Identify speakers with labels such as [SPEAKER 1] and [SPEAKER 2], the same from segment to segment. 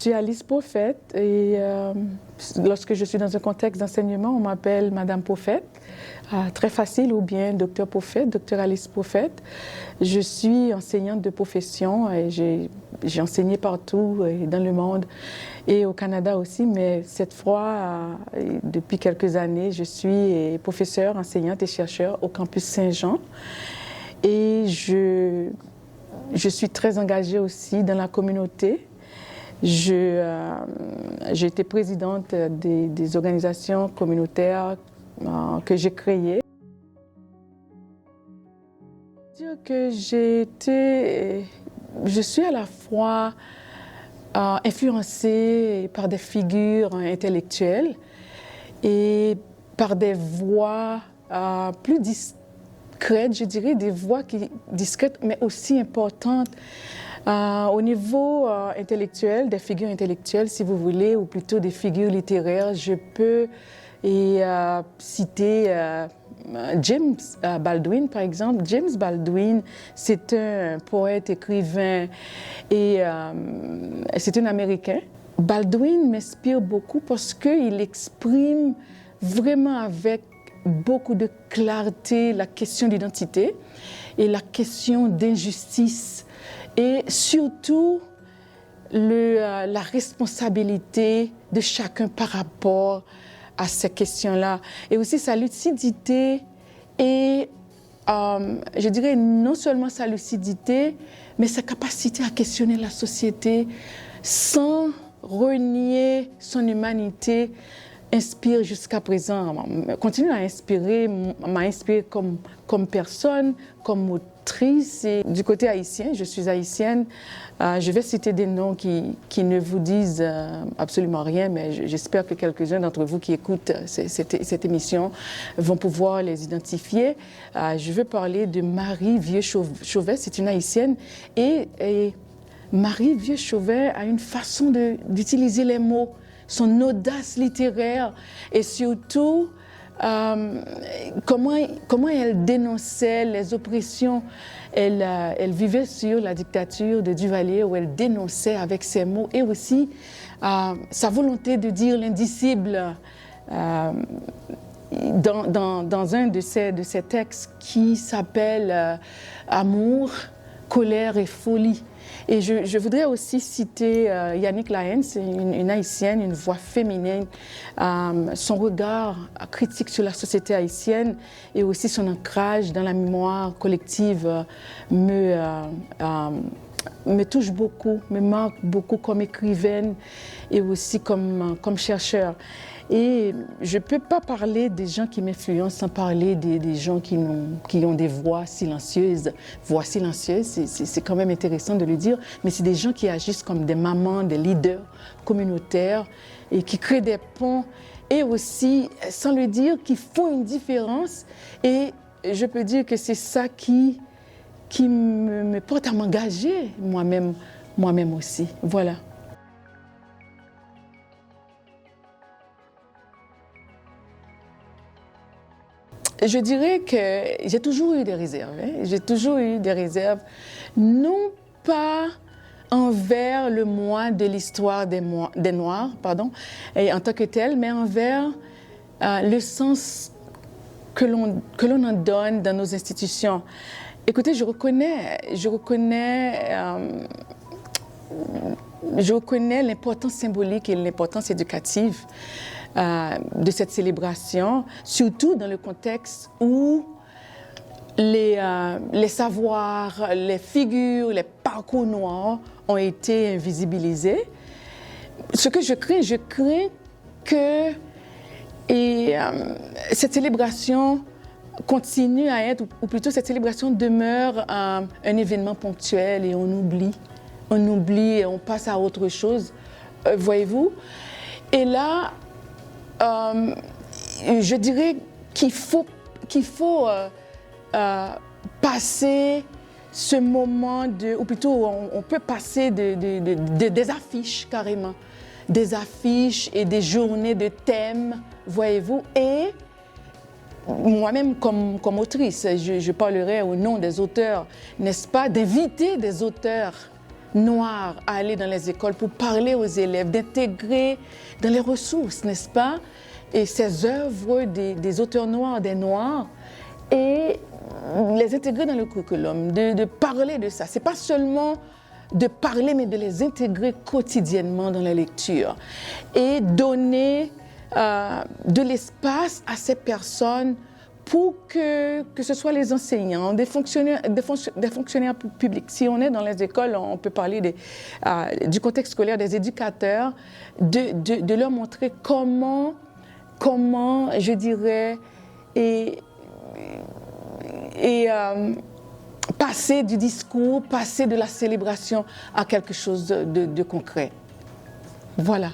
[SPEAKER 1] suis Alice Prophète et lorsque je suis dans un contexte d'enseignement, on m'appelle Madame Prophète. Très facile, ou bien Docteur Prophète, Docteur Alice Prophète. Je suis enseignante de profession et j'ai enseigné partout dans le monde et au Canada aussi, mais cette fois, depuis quelques années, je suis professeure, enseignante et chercheur au campus Saint-Jean. Et je suis très engagée aussi dans la communauté. J'ai été présidente des organisations communautaires que j'ai créées. Dire que je suis à la fois influencée par des figures intellectuelles et par des voix plus discrètes, je dirais, des voix discrètes mais aussi importantes. Au niveau intellectuel, des figures intellectuelles, si vous voulez, ou plutôt des figures littéraires, je peux citer James Baldwin, par exemple. James Baldwin, c'est un poète, écrivain et c'est un Américain. Baldwin m'inspire beaucoup parce qu'il exprime vraiment avec beaucoup de clarté la question d'identité et la question d'injustice et surtout la responsabilité de chacun par rapport à ces questions-là. Et aussi sa lucidité et je dirais non seulement sa lucidité, mais sa capacité à questionner la société sans renier son humanité inspire jusqu'à présent, continue à inspirer, m'a inspiré comme personne, comme autrice. Et du côté haïtien, je suis haïtienne, je vais citer des noms qui ne vous disent absolument rien, mais j'espère que quelques-uns d'entre vous qui écoutent cette émission vont pouvoir les identifier. Je veux parler de Marie Vieux-Chauvet, c'est une haïtienne, et Marie Vieux-Chauvet a une façon d'utiliser les mots, son audace littéraire et surtout comment elle dénonçait les oppressions. Elle vivait sur la dictature de Duvalier où elle dénonçait avec ses mots et aussi sa volonté de dire l'indicible dans un de ses textes qui s'appelle Amour, colère et folie. Et je voudrais aussi citer Yannick Lahens, une haïtienne, une voix féminine. Son regard critique sur la société haïtienne et aussi son ancrage dans la mémoire collective me touche beaucoup, me marque beaucoup comme écrivaine et aussi comme chercheur. Et je ne peux pas parler des gens qui m'influencent sans parler des gens qui ont des voix silencieuses. Voix silencieuses, c'est quand même intéressant de le dire, mais c'est des gens qui agissent comme des mamans, des leaders communautaires et qui créent des ponts et aussi, sans le dire, qui font une différence. Et je peux dire que c'est ça qui me porte à m'engager moi-même aussi. Voilà. Je dirais que j'ai toujours eu des réserves. J'ai toujours eu des réserves, non pas envers le moi de l'histoire des Noirs, et en tant que tel, mais envers le sens que l'on en donne dans nos institutions. Écoutez, je reconnais l'importance symbolique et l'importance éducative de cette célébration, surtout dans le contexte où les savoirs, les figures, les parcours noirs ont été invisibilisés. Ce que je crains que cette célébration continue à être, ou plutôt cette célébration demeure un événement ponctuel et on oublie et on passe à autre chose, voyez-vous. Et là, je dirais qu'il faut passer ce moment ou plutôt on peut passer des affiches carrément, des affiches et des journées de thèmes, voyez-vous. Et moi-même comme autrice, je parlerai au nom des auteurs, n'est-ce pas, d'inviter des auteurs noirs à aller dans les écoles pour parler aux élèves, d'intégrer dans les ressources, n'est-ce pas, et ces œuvres des auteurs noirs, des Noirs, et les intégrer dans le curriculum, de parler de ça. Ce n'est pas seulement de parler, mais de les intégrer quotidiennement dans la lecture et donner de l'espace à ces personnes pour que ce soit les enseignants, des fonctionnaires publics. Si on est dans les écoles, on peut parler du contexte scolaire, des éducateurs, de leur montrer comment je dirais, passer du discours, passer de la célébration à quelque chose de concret. Voilà.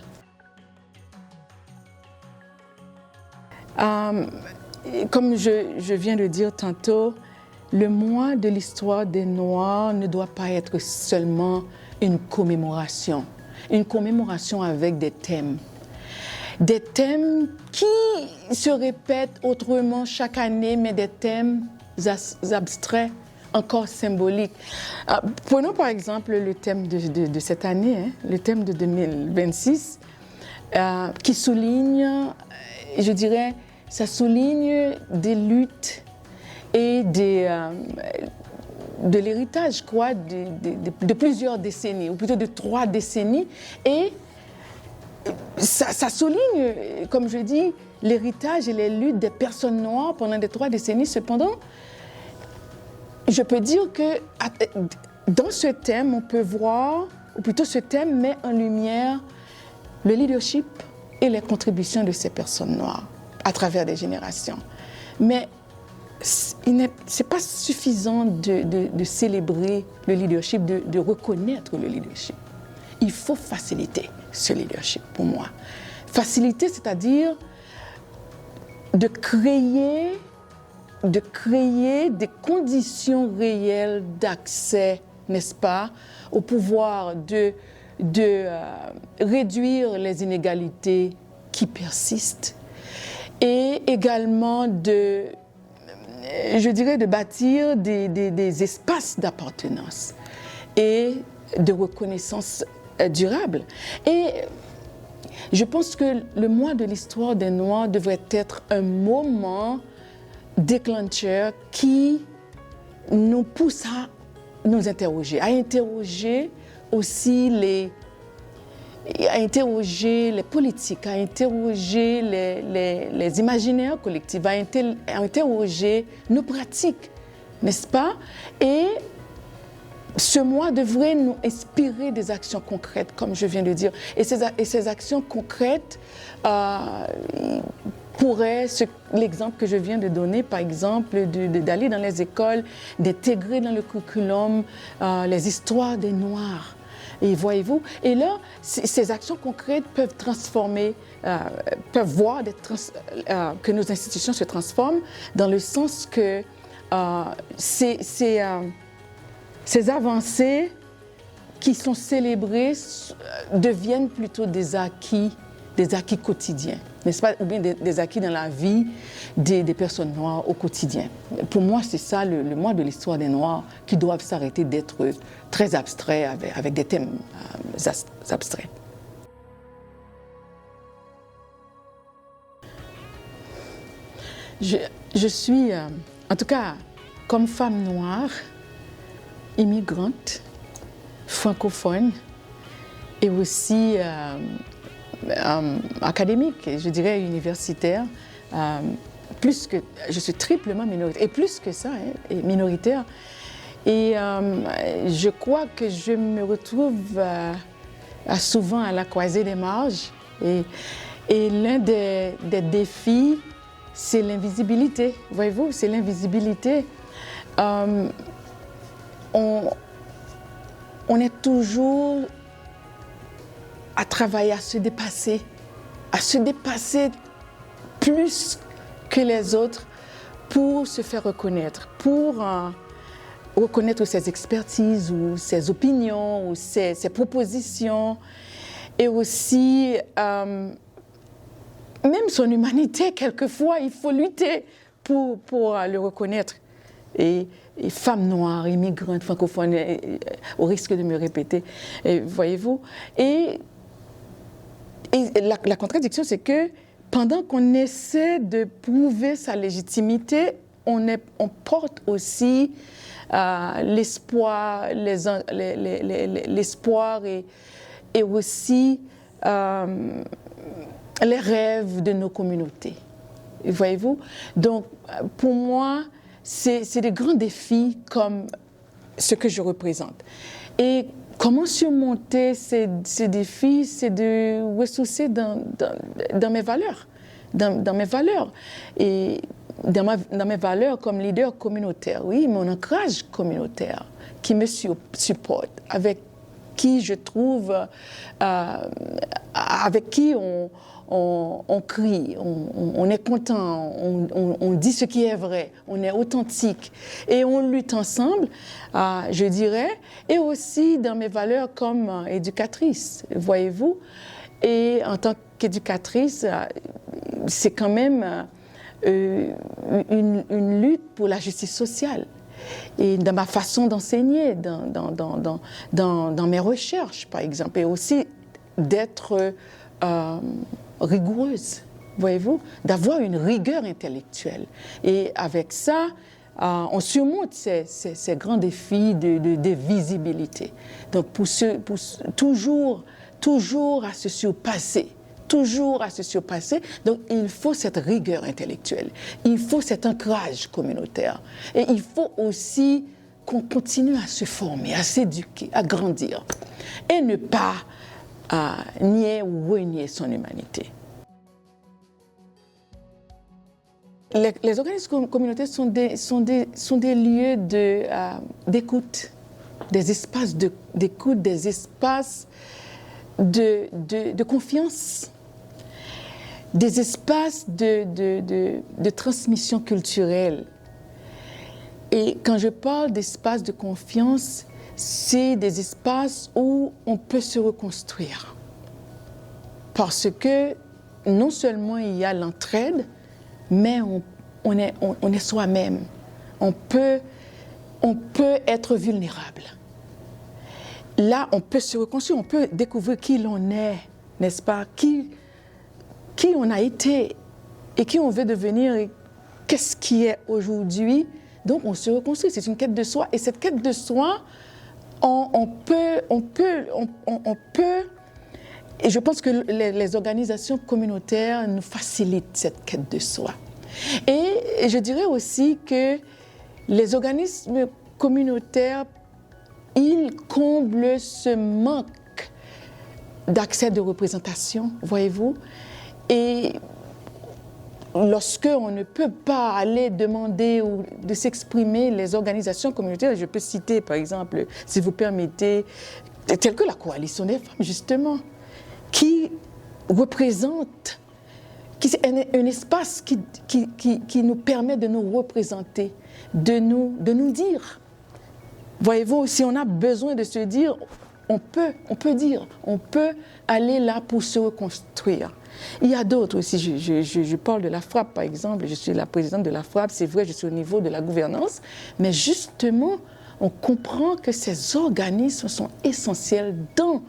[SPEAKER 1] Comme je viens de dire tantôt, le mois de l'histoire des Noirs ne doit pas être seulement une commémoration avec des thèmes qui se répètent autrement chaque année, mais des thèmes abstraits, encore symboliques. Prenons par exemple le thème de cette année, le thème de 2026, qui souligne, je dirais, ça souligne des luttes et de l'héritage, de plusieurs décennies, ou plutôt de 3 décennies. Et ça souligne, comme je dis, l'héritage et les luttes des personnes noires pendant les 3 décennies. Cependant, je peux dire que dans ce thème, on peut voir, ou plutôt ce thème met en lumière le leadership et les contributions de ces personnes noires à travers des générations. Mais ce n'est pas suffisant de célébrer le leadership, de reconnaître le leadership. Il faut faciliter ce leadership pour moi. Faciliter, c'est-à-dire de créer des conditions réelles d'accès, n'est-ce pas, au pouvoir, de réduire les inégalités qui persistent et également de bâtir des espaces d'appartenance et de reconnaissance durable. Et je pense que le mois de l'histoire des Noirs devrait être un moment déclencheur qui nous pousse à nous interroger, à interroger aussi les politiques, à interroger les imaginaires collectifs, à interroger nos pratiques, n'est-ce pas? Et ce mois devrait nous inspirer des actions concrètes, comme je viens de dire. Et ces actions concrètes pourraient, l'exemple que je viens de donner, par exemple, d'aller dans les écoles, d'intégrer dans le curriculum les histoires des Noirs. Et voyez-vous, et là, ces actions concrètes peuvent transformer, peuvent voir que nos institutions se transforment dans le sens que ces avancées qui sont célébrées deviennent plutôt des acquis quotidiens, n'est-ce pas, ou bien des acquis dans la vie des personnes noires au quotidien. Pour moi, c'est ça le mois de l'histoire des Noirs qui doivent s'arrêter d'être très abstraits avec des thèmes abstraits. Je suis, en tout cas, comme femme noire, immigrante, francophone et aussi académique, je dirais universitaire, plus que je suis triplement minoritaire, et plus que ça, minoritaire. Et je crois que je me retrouve souvent à la croisée des marges. Et l'un des défis, c'est l'invisibilité. Voyez-vous, c'est l'invisibilité. On est toujours à travailler, à se dépasser plus que les autres pour se faire reconnaître, pour reconnaître ses expertises ou ses opinions ou ses propositions et aussi même son humanité. Quelquefois, il faut lutter pour le reconnaître. et femmes noires, immigrantes, francophones, au risque de me répéter, voyez-vous. Et la contradiction, c'est que pendant qu'on essaie de prouver sa légitimité, on porte aussi l'espoir, l'espoir et aussi les rêves de nos communautés. Voyez-vous? Donc, pour moi, c'est des grands défis comme ce que je représente. Et comment surmonter ces défis? C'est de ressourcer dans mes valeurs, dans mes valeurs. Et dans mes valeurs comme leader communautaire, oui, mon ancrage communautaire qui me supporte, avec qui je trouve, avec qui on crie, on est content, on dit ce qui est vrai, on est authentique et on lutte ensemble, je dirais, et aussi dans mes valeurs comme éducatrice, voyez-vous. Et en tant qu'éducatrice, c'est quand même une lutte pour la justice sociale. Et dans ma façon d'enseigner, dans mes recherches, par exemple, et aussi d'être rigoureuse, voyez-vous, d'avoir une rigueur intellectuelle. Et avec ça, on surmonte ces grands défis de visibilité. Donc, toujours à se surpasser. Toujours à se surpasser. Donc, il faut cette rigueur intellectuelle. Il faut cet ancrage communautaire. Et il faut aussi qu'on continue à se former, à s'éduquer, à grandir. Et ne pas nier ou renier son humanité. Les organismes communautaires sont des lieux d'écoute, des espaces d'écoute, des espaces de confiance, des espaces de transmission culturelle. Et quand je parle d'espaces de confiance, c'est des espaces où on peut se reconstruire. Parce que non seulement il y a l'entraide, mais on est soi-même. On peut être vulnérable. Là, on peut se reconstruire, on peut découvrir qui l'on est, n'est-ce pas? Qui on a été et qui on veut devenir et qu'est-ce qui est aujourd'hui. Donc, on se reconstruit. C'est une quête de soi. Et cette quête de soi, on peut, et je pense que les organisations communautaires nous facilitent cette quête de soi. Et je dirais aussi que les organismes communautaires, ils comblent ce manque d'accès de représentation, voyez-vous. Et lorsque on ne peut pas aller demander ou de s'exprimer, les organisations communautaires, je peux citer par exemple, si vous permettez, telles que la Coalition des femmes, justement, qui représente, qui c'est un espace qui nous permet de nous représenter, de nous dire. Voyez-vous, si on a besoin de se dire, on peut dire, on peut aller là pour se reconstruire. Il y a d'autres aussi, je parle de la FRAPP par exemple, je suis la présidente de la FRAPP, c'est vrai, je suis au niveau de la gouvernance, mais justement, on comprend que ces organismes sont essentiels dans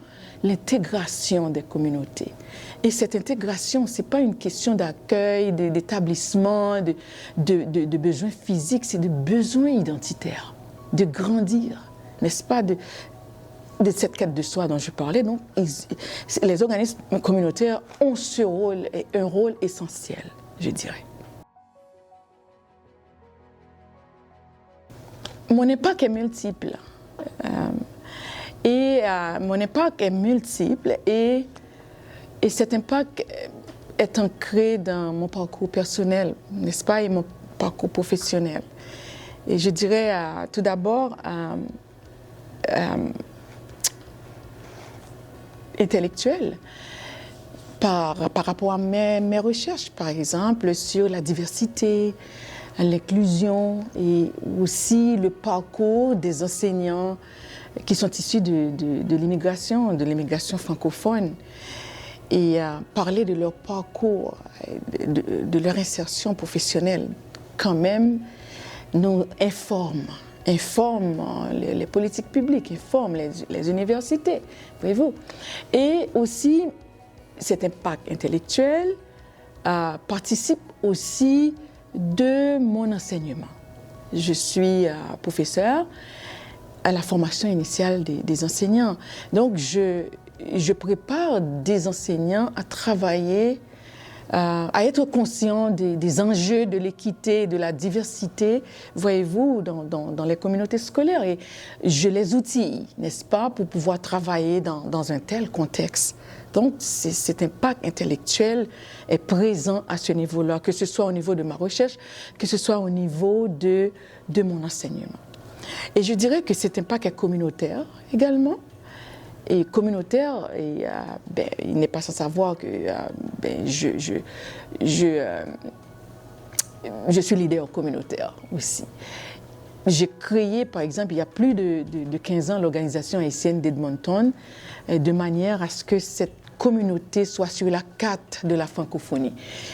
[SPEAKER 1] l'intégration des communautés. Et cette intégration, ce n'est pas une question d'accueil, d'établissement, de besoins physiques, c'est de besoins identitaires, de grandir, n'est-ce pas, de cette quête de soi dont je parlais. Donc, les organismes communautaires ont ce rôle, et un rôle essentiel, je dirais. Mon époque est multiple. Mon époque est multiple et cet impact est ancré dans mon parcours personnel, n'est-ce pas, et mon parcours professionnel. Et je dirais tout d'abord intellectuel par rapport à mes recherches, par exemple, sur la diversité, l'inclusion et aussi le parcours des enseignants qui sont issus de l'immigration francophone et parler de leur parcours, de leur insertion professionnelle quand même nous informe les politiques publiques, informe les universités, voyez-vous. Et aussi, cet impact intellectuel participe aussi de mon enseignement. Je suis professeure à la formation initiale des enseignants. Donc, je prépare des enseignants à travailler, à être conscients des enjeux de l'équité, de la diversité, voyez-vous, dans les communautés scolaires. Et je les outille, n'est-ce pas, pour pouvoir travailler dans un tel contexte. Donc, cet impact intellectuel est présent à ce niveau-là, que ce soit au niveau de ma recherche, que ce soit au niveau de mon enseignement. Et je dirais que cet impact est communautaire également. Et communautaire, il n'est pas sans savoir que je suis leader communautaire aussi. J'ai créé, par exemple, il y a plus de 15 ans, l'organisation haïtienne d'Edmonton, de manière à ce que cette communauté soit sur la carte de la francophonie.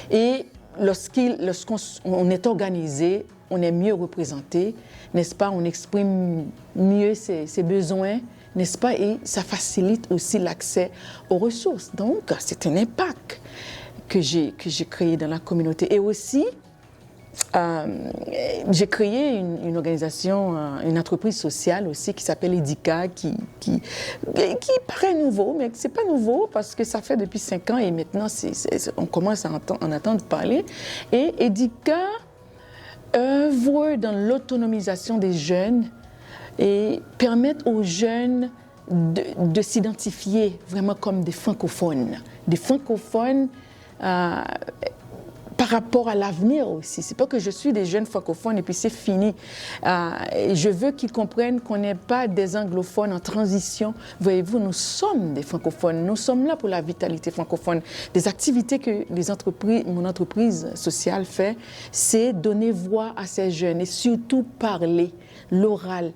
[SPEAKER 1] Et lorsqu'on est organisé, on est mieux représenté, n'est-ce pas? On exprime mieux ses besoins, n'est-ce pas? Et ça facilite aussi l'accès aux ressources. Donc, c'est un impact que j'ai créé dans la communauté. Et aussi, j'ai créé une organisation, une entreprise sociale aussi qui s'appelle EDICA, qui paraît nouveau, mais ce n'est pas nouveau parce que ça fait depuis 5 ans et maintenant on commence à en entendre parler. Et EDICA œuvre dans l'autonomisation des jeunes et permettre aux jeunes de s'identifier vraiment comme des francophones par rapport à l'avenir aussi. C'est pas que je suis des jeunes francophones et puis c'est fini. Je veux qu'ils comprennent qu'on n'est pas des anglophones en transition. Voyez-vous, nous sommes des francophones. Nous sommes là pour la vitalité francophone. Des activités que mon entreprise sociale fait, c'est donner voix à ces jeunes et surtout parler, l'oral.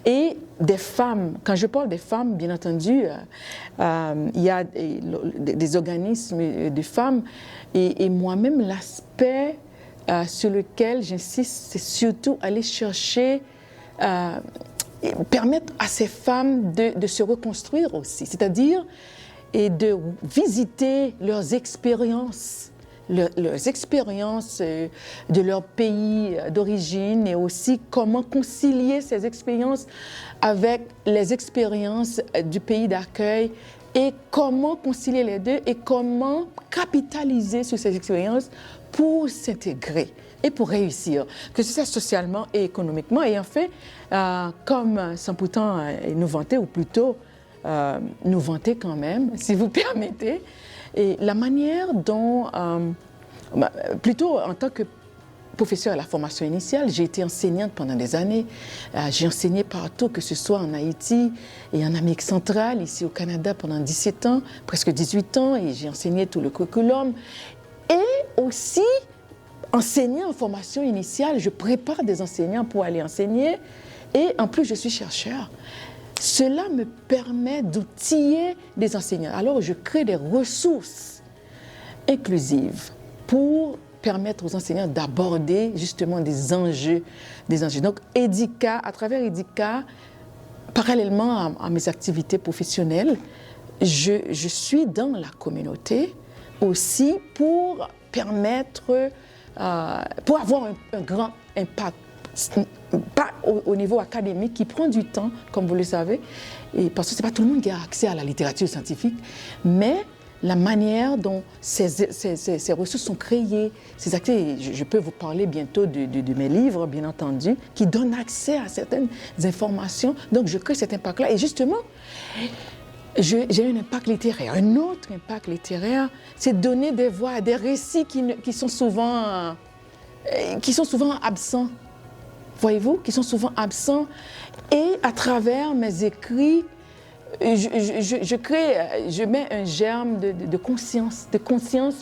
[SPEAKER 1] Et des femmes, quand je parle des femmes, bien entendu, il y a des organismes de femmes et moi-même, l'aspect sur lequel j'insiste, c'est surtout aller chercher, permettre à ces femmes de se reconstruire aussi, c'est-à-dire et de visiter leurs expériences de leur pays d'origine et aussi comment concilier ces expériences avec les expériences du pays d'accueil et comment concilier les deux et comment capitaliser sur ces expériences pour s'intégrer et pour réussir, que ce soit socialement et économiquement. Et en fait, comme sans pourtant nous vanter, ou plutôt nous vanter quand même, si vous permettez, et la manière dont, plutôt en tant que professeure à la formation initiale, j'ai été enseignante pendant des années. J'ai enseigné partout, que ce soit en Haïti et en Amérique centrale, ici au Canada pendant 17 ans, presque 18 ans, et j'ai enseigné tout le curriculum. Et aussi, enseigner en formation initiale, je prépare des enseignants pour aller enseigner, et en plus, je suis chercheur. Cela me permet d'outiller des enseignants. Alors, je crée des ressources inclusives pour permettre aux enseignants d'aborder justement des enjeux. Donc, EDICA, à travers EDICA, parallèlement à mes activités professionnelles, je suis dans la communauté aussi pour permettre, pour avoir un grand impact, pas au niveau académique, qui prend du temps, comme vous le savez, et parce que ce n'est pas tout le monde qui a accès à la littérature scientifique, mais la manière dont ces ressources sont créées, ces activités, je peux vous parler bientôt de mes livres, bien entendu, qui donnent accès à certaines informations. Donc, je crée cet impact-là. Et justement, j'ai un impact littéraire. Un autre impact littéraire, c'est donner des voix à des récits qui sont souvent absents. Voyez-vous, qui sont souvent absents. Et à travers mes écrits, je mets un germe de conscience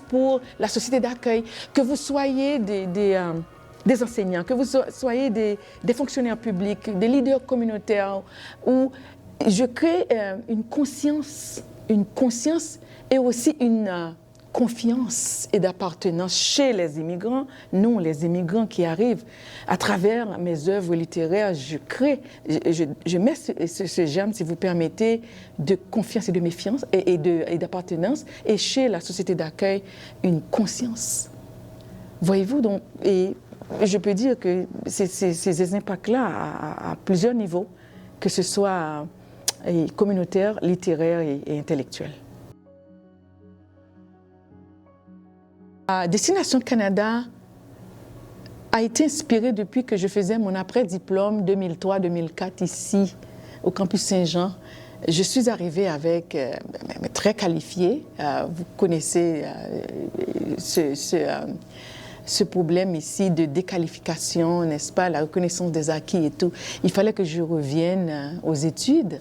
[SPEAKER 1] pour la société d'accueil. Que vous soyez des enseignants, que vous soyez des fonctionnaires publics, des leaders communautaires, où je crée une conscience et aussi une confiance et d'appartenance chez les immigrants. Nous, les immigrants qui arrivent, à travers mes œuvres littéraires, je crée, je mets ce germe, si vous permettez, de confiance et de méfiance et d'appartenance, et chez la société d'accueil, une conscience. Voyez-vous, donc, et je peux dire que ces impacts-là à plusieurs niveaux, que ce soit communautaire, littéraire et intellectuel. Destination Canada a été inspirée depuis que je faisais mon après-diplôme 2003-2004 ici, au campus Saint-Jean. Je suis arrivée avec, très qualifiée, vous connaissez ce problème ici de déqualification, n'est-ce pas, la reconnaissance des acquis et tout. Il fallait que je revienne aux études.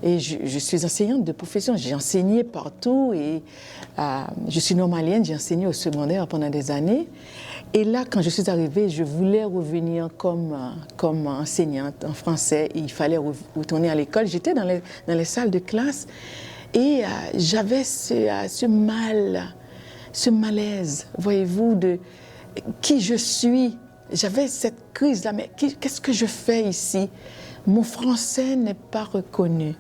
[SPEAKER 1] Et je suis enseignante de profession, j'ai enseigné partout et je suis normalienne, j'ai enseigné au secondaire pendant des années. Et là, quand je suis arrivée, je voulais revenir comme enseignante en français. Et il fallait retourner à l'école. J'étais dans les salles de classe et j'avais ce malaise, voyez-vous, de qui je suis. J'avais cette crise-là, mais qu'est-ce que je fais ici? Mon français n'est pas reconnu.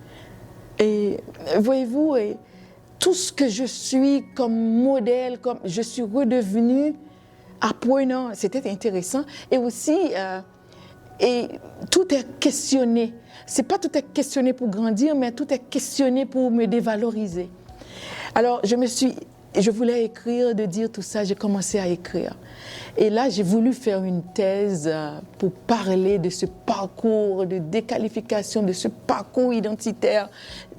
[SPEAKER 1] Et voyez-vous, tout ce que je suis comme modèle, comme je suis redevenue apprenant, c'était intéressant. Et aussi, et tout est questionné. C'est pas tout est questionné pour grandir, mais tout est questionné pour me dévaloriser. Alors, je voulais écrire, de dire tout ça, j'ai commencé à écrire. Et là, j'ai voulu faire une thèse pour parler de ce parcours de déqualification, de ce parcours identitaire,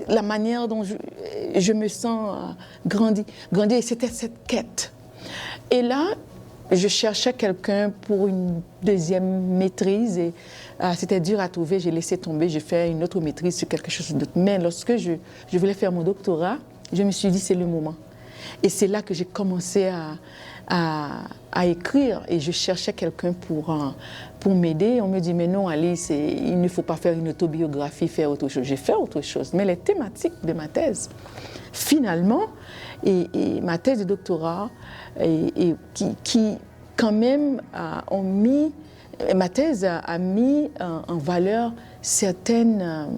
[SPEAKER 1] la manière dont je me sens grandir. Et c'était cette quête. Et là, je cherchais quelqu'un pour une deuxième maîtrise et c'était dur à trouver, j'ai laissé tomber, j'ai fait une autre maîtrise sur quelque chose d'autre. Mais lorsque je voulais faire mon doctorat, je me suis dit c'est le moment. Et c'est là que j'ai commencé à écrire et je cherchais quelqu'un pour m'aider. On me dit mais non Alice, il ne faut pas faire une autobiographie, faire autre chose. J'ai fait autre chose, mais les thématiques de ma thèse, finalement, et ma thèse de doctorat, qui quand même ont mis, ma thèse a mis en valeur certaines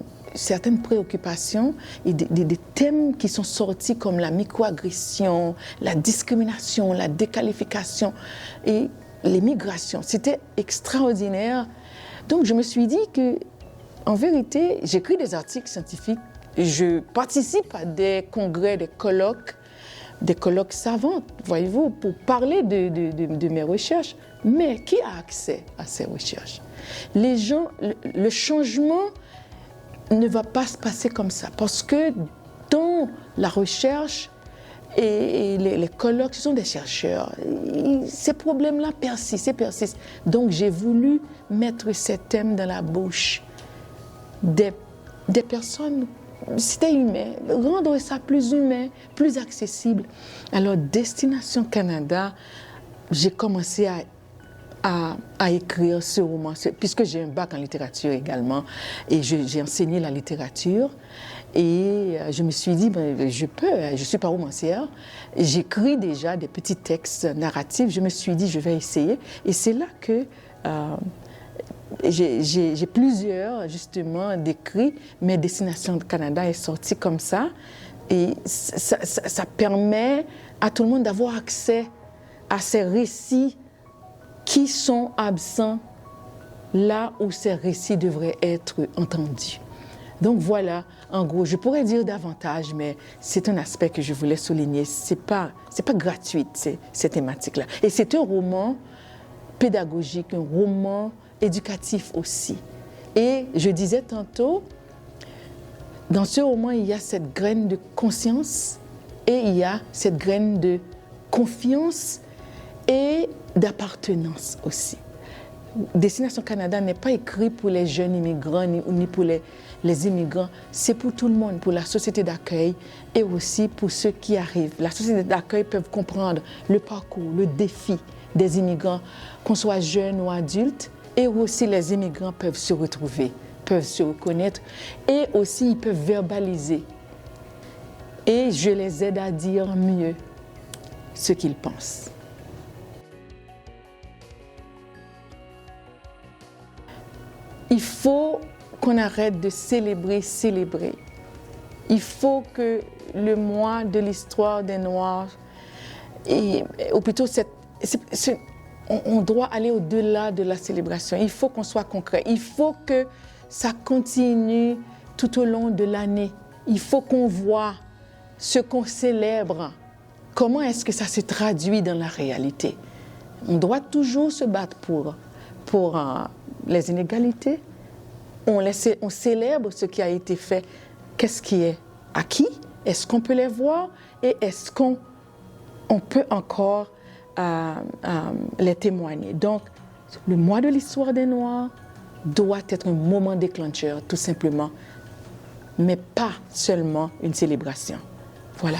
[SPEAKER 1] préoccupations et des thèmes qui sont sortis comme la microagression, la discrimination, la déqualification et les migrations. C'était extraordinaire. Donc je me suis dit que, en vérité, j'écris des articles scientifiques, je participe à des congrès, des colloques savants, voyez-vous, pour parler de mes recherches. Mais qui a accès à ces recherches? Les gens, le changement ne va pas se passer comme ça, parce que dans la recherche et les colloques, ce sont des chercheurs. Ces problèmes-là persistent. Donc j'ai voulu mettre ces thèmes dans la bouche des personnes. C'était humain, rendre ça plus humain, plus accessible. Alors Destination Canada, j'ai commencé à écrire ce roman, puisque j'ai un bac en littérature également, et j'ai enseigné la littérature, et je me suis dit, je suis pas romancière, j'écris déjà des petits textes narratifs, je me suis dit, je vais essayer, et c'est là que j'ai plusieurs, justement, d'écrits, mais Destination Canada est sorti comme ça, et ça permet à tout le monde d'avoir accès à ces récits qui sont absents là où ces récits devraient être entendus. Donc voilà, en gros, je pourrais dire davantage, mais c'est un aspect que je voulais souligner. C'est pas gratuit, ces thématiques-là. Et c'est un roman pédagogique, un roman éducatif aussi. Et je disais tantôt, dans ce roman, il y a cette graine de conscience et il y a cette graine de confiance et d'appartenance aussi. Destination Canada n'est pas écrit pour les jeunes immigrants ni pour les immigrants, c'est pour tout le monde, pour la société d'accueil et aussi pour ceux qui arrivent. La société d'accueil peut comprendre le parcours, le défi des immigrants, qu'on soit jeune ou adulte, et aussi les immigrants peuvent se retrouver, peuvent se reconnaître et aussi ils peuvent verbaliser. Et je les aide à dire mieux ce qu'ils pensent. Il faut qu'on arrête de célébrer. Il faut que le mois de l'histoire des Noirs, ou plutôt on doit aller au-delà de la célébration. Il faut qu'on soit concret. Il faut que ça continue tout au long de l'année. Il faut qu'on voit ce qu'on célèbre. Comment est-ce que ça se traduit dans la réalité? On doit toujours se battre pour les inégalités. On célèbre ce qui a été fait. Qu'est-ce qui est acquis? Est-ce qu'on peut les voir? Et est-ce qu'on peut encore les témoigner? Donc, le mois de l'histoire des Noirs doit être un moment déclencheur, tout simplement, mais pas seulement une célébration. Voilà.